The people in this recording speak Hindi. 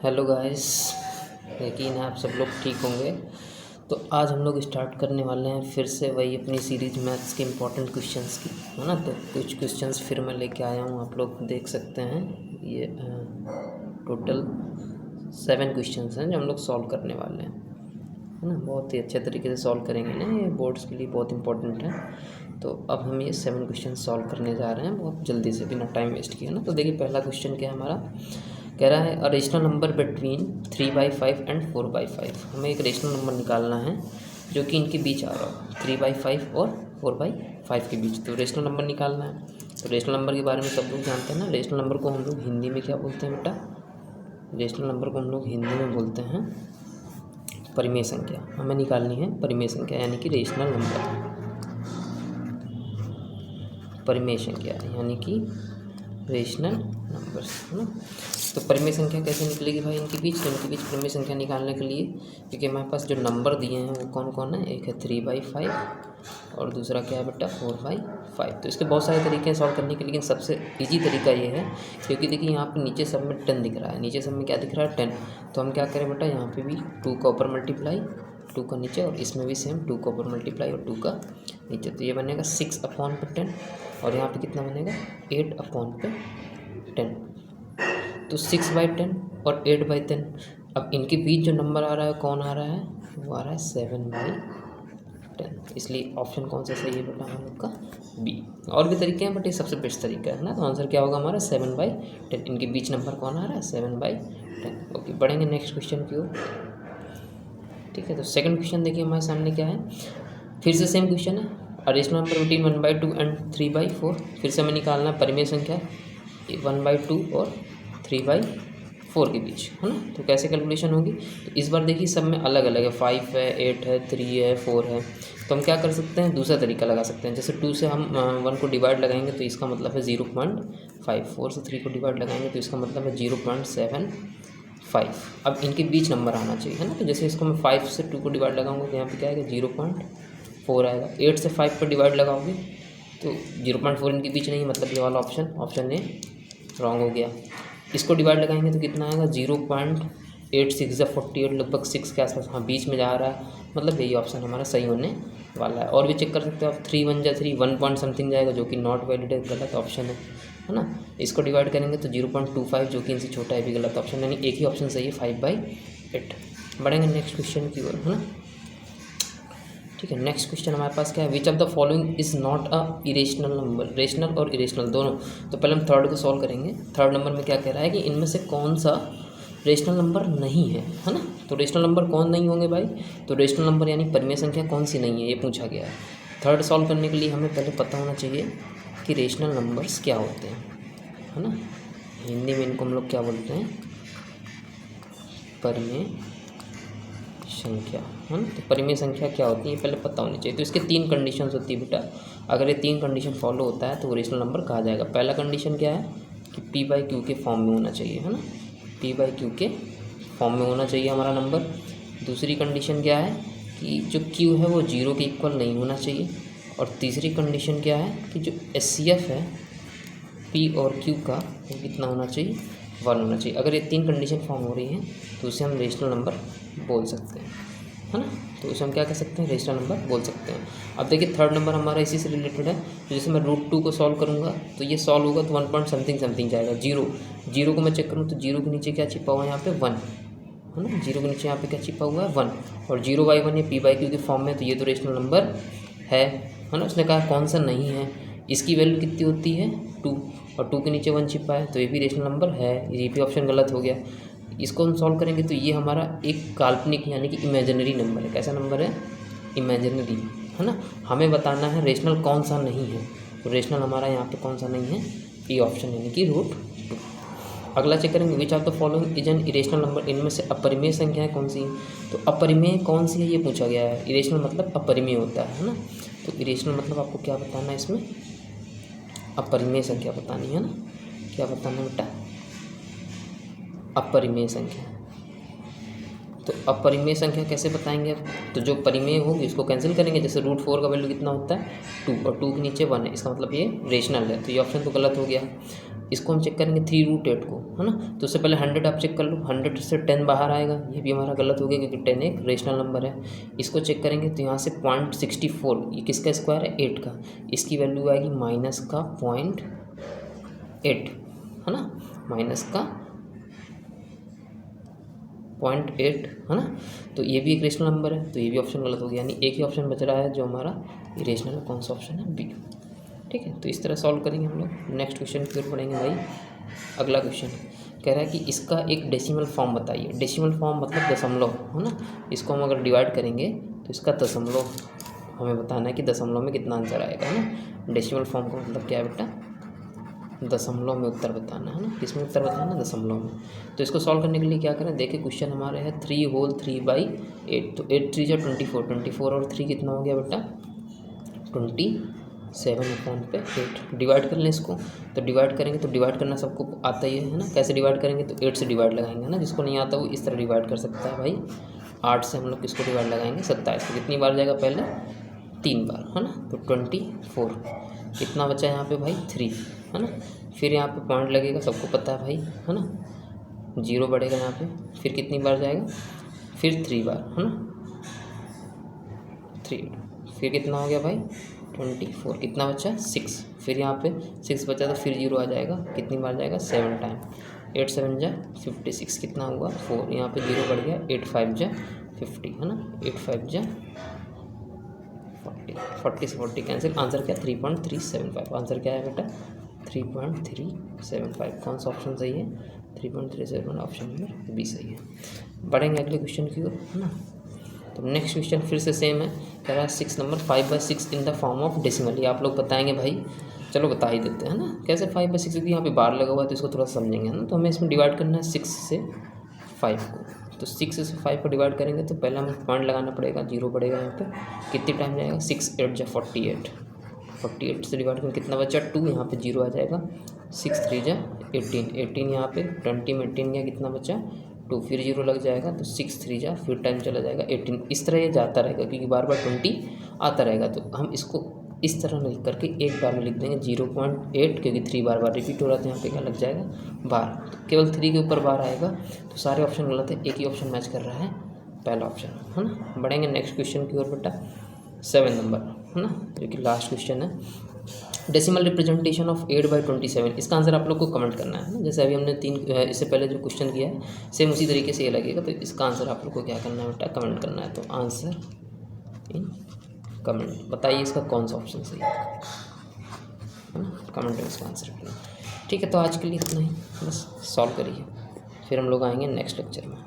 हेलो गाइस, यकीन है आप सब लोग ठीक होंगे। तो आज हम लोग स्टार्ट करने वाले हैं फिर से वही अपनी सीरीज मैथ्स के इम्पोर्टेंट क्वेश्चंस की, है ना। तो कुछ क्वेश्चंस फिर मैं लेके आया हूँ, आप लोग देख सकते हैं। ये टोटल 7 क्वेश्चंस हैं जो हम लोग सॉल्व करने वाले हैं, है ना। बहुत ही अच्छे तरीके से सॉल्व करेंगे ना, ये बोर्ड्स के लिए बहुत इंपॉर्टेंट है। तो अब हम ये 7 क्वेश्चन सॉल्व करने जा रहे हैं बहुत जल्दी से, बिना टाइम वेस्ट किए ना। तो देखिए पहला क्वेश्चन क्या है हमारा, कह रहा है a rational number between 3/5 and 4/5। हमें एक रेशनल नंबर निकालना है जो कि इनके बीच आ रहा हो, 3/5 और 4/5 के बीच। तो रेशनल नंबर निकालना है। तो रेशनल नंबर के बारे में सब लोग जानते हैं ना। रेशनल नंबर को हम लोग हिंदी में क्या बोलते हैं बेटा? रेशनल नंबर को हम लोग हिंदी में बोलते हैं परिमेय संख्या। हमें निकालनी है परिमेय संख्या, यानी कि रेशनल नंबर, परिमेय संख्या यानी कि रेशनल नंबर, है ना। तो परिमेय संख्या कैसे निकलेगी भाई इनके बीच? तो इनके बीच परिमेय संख्या निकालने के लिए, क्योंकि हमारे पास जो नंबर दिए हैं वो कौन कौन है, एक है 3/5 और दूसरा क्या है बेटा 4/5। तो इसके बहुत सारे तरीके हैं सॉल्व करने के, लेकिन सबसे इजी तरीका ये है, क्योंकि देखिए यहाँ पे नीचे सब में 10 दिख रहा है, नीचे सब में क्या दिख रहा है 10। तो हम क्या करें बेटा, यहाँ पे भी 2 का ऊपर मल्टीप्लाई, 2 का नीचे, और इसमें भी सेम 2 का ऊपर मल्टीप्लाई और 2 का नीचे। तो ये बनेगा 6/10, और यहाँ पे कितना बनेगा 8/10। तो 6/10 और 8/10। अब इनके बीच जो नंबर आ रहा है कौन आ रहा है, वो आ रहा है 7/10। इसलिए ऑप्शन कौन सा सही है बेटा हम लोग का? बी। और भी तरीके हैं बट ये सबसे बेस्ट तरीका है ना। तो आंसर क्या होगा हमारा 7/10। इनके बीच नंबर कौन आ रहा है 7/10। ओके, बढ़ेंगे नेक्स्ट क्वेश्चन की ओर। ठीक है, तो सेकंड क्वेश्चन देखिए हमारे सामने क्या है, फिर से सेम क्वेश्चन है। A rational number between 1/2 and 3/4। फिर से हमें निकालना है परिमेय संख्या 1/2 और 3/4 के बीच, है ना। तो कैसे कैलकुलेशन होगी? तो इस बार देखिए सब में अलग अलग है, 5 है, 8 है, 3 है, 4 है। तो हम क्या कर सकते हैं, दूसरा तरीका लगा सकते हैं। जैसे 2 से हम 1 को डिवाइड लगाएंगे तो इसका मतलब है 0.5, 4 से 3 को डिवाइड लगाएंगे तो इसका मतलब है 0.75। अब इनके बीच नंबर आना चाहिए, है ना। तो जैसे इसको मैं 5 से 2 को डिवाइड लगाऊंगा तो यहाँ पे क्या आएगा 0.4 आएगा। 8 से 5 पर डिवाइड लगाओगे तो 0.4 इनके बीच नहीं, मतलब ये वाला ऑप्शन ए रॉन्ग हो गया। इसको डिवाइड लगाएंगे तो कितना आएगा 0.86 या 48, लगभग 6 के आसपास, हाँ बीच में जा रहा है, मतलब यही ऑप्शन हमारा सही होने वाला है। और भी चेक कर सकते हो आप, 3 1 जा 3, 1 पॉइंट समथिंग जाएगा जो कि नॉट वैलिड है, गलत ऑप्शन है ना। इसको डिवाइड करेंगे तो 0.25 जो कि इनसे छोटा है, भी गलत ऑप्शन, यानी एक ही ऑप्शन सही है 5/8। बढ़ेंगे नेक्स्ट क्वेश्चन की ओर, है ना। ठीक है, नेक्स्ट क्वेश्चन हमारे पास क्या है, which of the following is not a irrational number. Rational और इरेशनल दोनों। तो पहले हम थर्ड को सॉल्व करेंगे। थर्ड नंबर में क्या कह रहा है कि इनमें से कौन सा रेशनल नंबर नहीं है, है ना। तो रेशनल नंबर कौन नहीं होंगे भाई? तो रेशनल नंबर यानी परिमेय संख्या कौन सी नहीं है, ये पूछा गया है। थर्ड सॉल्व करने के लिए हमें पहले पता होना चाहिए कि रेशनल नंबर्स क्या होते हैं, है ना। हिंदी में इनको हम लोग क्या बोलते हैं, परिमेय संख्या, है ना। तो परिमेय संख्या क्या होती है पहले पता होनी चाहिए। तो इसके 3 कंडीशंस होती है बेटा। अगर ये 3 कंडीशन फॉलो होता है तो वो रेशनल नंबर कहा जाएगा। पहला कंडीशन क्या है कि P/Q के फॉर्म में होना चाहिए, है ना। P/Q के फॉर्म में होना चाहिए हमारा नंबर। दूसरी कंडीशन क्या है कि जो Q है वो 0 के इक्वल नहीं होना चाहिए। और तीसरी कंडीशन क्या है कि जो HCF है P और Q का, वो कितना होना चाहिए, 1 होना चाहिए। अगर ये 3 कंडीशन फॉर्म हो रही हैं तो उसे हम रेशनल नंबर बोल सकते हैं, है ना। तो उसे हम क्या कह सकते हैं, रेशनल नंबर बोल सकते हैं। अब देखिए थर्ड नंबर हमारा इसी से रिलेटेड है। तो जैसे मैं √2 को सॉल्व करूँगा तो ये सॉल्व होगा तो 1 पॉइंट समथिंग जाएगा। 0 को मैं चेक करूँ तो 0 के नीचे क्या छिपा हुआ है, यहाँ पे 1, है ना। 0 के नीचे यहाँ पे क्या छिपा हुआ है 1, और 0/1 ये P/Q के फॉर्म में, तो ये तो रेशनल नंबर है ना। उसने कहा कौन सा नहीं है, इसकी वैल्यू कितनी होती है 2, और 2 के नीचे 1 छिपा है, तो ये भी रेशनल नंबर है। ये भी ऑप्शन गलत हो गया। इसको हम सॉल्व करेंगे तो ये हमारा एक काल्पनिक यानी कि इमेजिनरी नंबर है। कैसा नंबर है, इमेजिनरी, है ना। हमें बताना है रेशनल कौन सा नहीं है। तो रेशनल हमारा यहाँ पे कौन सा नहीं है, ई ऑप्शन यानी कि √2। अगला चेक करेंगे, which of the following is an irrational number. इनमें से अपरिमेय संख्याएं कौन सी हैं? तो अपरिमेय कौन सी है ये पूछा गया है। इरेशनल मतलब अपरिमेय होता है ना। तो इरेशनल मतलब आपको क्या बताना है इसमें, अपरिमेय संख्या बतानी है ना। क्या बताना बेटा, अपरिमेय संख्या। तो अपरिमेय संख्या कैसे बताएंगे अब? तो जो परिमेय होगी उसको कैंसिल करेंगे। जैसे √4 का वैल्यू कितना होता है 2, और 2 के नीचे 1 है, इसका मतलब ये रेशनल है। तो ये ऑप्शन तो गलत हो गया। इसको हम चेक करेंगे 3√8 को, है ना। तो उससे पहले 100 आप चेक कर लो, 100 से 10 बाहर आएगा, ये भी हमारा गलत हो गया क्योंकि 10 एक रेशनल नंबर है। इसको चेक करेंगे तो यहाँ से 0.64, ये किसका स्क्वायर है, 8 का, इसकी वैल्यू आएगी माइनस का 0.8, है ना, माइनस का 0.8, है ना। तो ये भी एक रेशनल नंबर है, तो ये भी ऑप्शन गलत हो गया, यानी एक ही ऑप्शन बच रहा है जो हमारा इरेशनल है, कौन सा ऑप्शन है, बी। ठीक है, तो इस तरह सॉल्व करेंगे हम लोग। नेक्स्ट क्वेश्चन की ओर बढ़ेंगे भाई। अगला क्वेश्चन कह रहा है कि इसका एक डेसिमल फॉर्म बताइए। डेसिमल फॉर्म मतलब दशमलव, है ना। इसको हम अगर डिवाइड करेंगे तो इसका दशमलव हमें बताना है कि दशमलव में कितना आंसर आएगा, है ना। डेसिमल फॉर्म का मतलब क्या है बेटा, दशमलव में उत्तर बताना, है ना। किसमें उत्तर बताना, दशमलव में। तो इसको सॉल्व करने के लिए क्या करें, देखिए क्वेश्चन हमारे है 3 होल 3/8, तो 8 3 × 24, 24 और 3 कितना हो गया बेटा 27/8। डिवाइड कर लें इसको, तो डिवाइड करेंगे तो डिवाइड करना सबको आता ही है ना। कैसे डिवाइड करेंगे, तो 8 से डिवाइड लगाएंगे, है ना। जिसको नहीं आता वो इस तरह डिवाइड कर सकता है भाई। 8 से हम लोग किसको डिवाइड लगाएंगे, 27 को। कितनी बार जाएगा, पहले 3 बार, है ना। तो 24 कितना बचा यहाँ पे भाई 3, है ना। फिर यहाँ पे पॉइंट लगेगा, सबको पता है भाई, है ना। 0 बढ़ेगा यहाँ पे, फिर कितनी बार जाएगा, फिर 3 बार, है ना, 3, फिर कितना हो गया भाई 24, कितना बचा 6, फिर यहाँ पे 6 बचा तो फिर 0 आ जाएगा, कितनी बार जाएगा 7 टाइम, 8 7 जा 56, कितना हुआ 4, यहाँ पे 0 बढ़ गया, 8 5 जा 50, है ना, 8 5 जा 40, 40 से 40 कैंसिल, आंसर क्या 3.375। आंसर क्या है बेटा 3.375। कौन सा ऑप्शन सही है, 3.375 ऑप्शन नंबर बी सही है। बढ़ेंगे अगले क्वेश्चन की ओर, है ना। तो नेक्स्ट क्वेश्चन फिर से सेम है, कह रहा है 6 number 5/6 in the form of decimal. ये आप लोग बताएंगे भाई, चलो बता ही देते हैं ना। कैसे 5/6, क्योंकि यहाँ पे बार लगा हुआ है तो इसको थोड़ा समझेंगे, है ना। तो हमें इसमें डिवाइड करना है 6 से 5 को, तो 6 से 5 को डिवाइड करेंगे तो पहला हमें पॉइंट लगाना पड़ेगा, 0 पड़ेगा यहाँ पे, कितनी टाइम जाएगा 6 8 जा 48, 48 से डिवाइड करेंगे कितना बचा 2, यहाँ पे 0 आ जाएगा, 6 3 जा 18, 18 यहाँ पे 20 में 18 गया, कितना बचा 2, फिर 0 लग जाएगा, तो 6 3 जा, फिर टाइम चला जाएगा 18। इस तरह ये जाता रहेगा क्योंकि बार बार 20 आता रहेगा, तो हम इसको इस तरह लिख करके एक बार में लिख देंगे 0.8, क्योंकि 3 बार बार रिपीट हो रहा था, यहाँ पे क्या लग जाएगा बार, तो केवल 3 के ऊपर बार आएगा, तो सारे ऑप्शन गलत है, एक ही ऑप्शन मैच कर रहा है, पहला ऑप्शन, है ना। बढ़ेंगे नेक्स्ट क्वेश्चन की ओर बेटा, 7 नंबर, है ना, जो कि लास्ट क्वेश्चन है। डेसिमल रिप्रेजेंटेशन ऑफ 8/27, इसका आंसर आप लोग को कमेंट करना है ना। जैसे अभी हमने 3 इससे पहले जो क्वेश्चन किया है सेम उसी तरीके से ये लगेगा, तो इसका आंसर आप लोग को क्या करना है बेटा, कमेंट करना है। तो आंसर इन कमेंट बताइए इसका कौन सा ऑप्शन सही है ना, कमेंट में इसका आंसर करना। ठीक है, तो आज के लिए इतना ही, बस सॉल्व करिए, फिर हम लोग आएंगे नेक्स्ट लेक्चर में।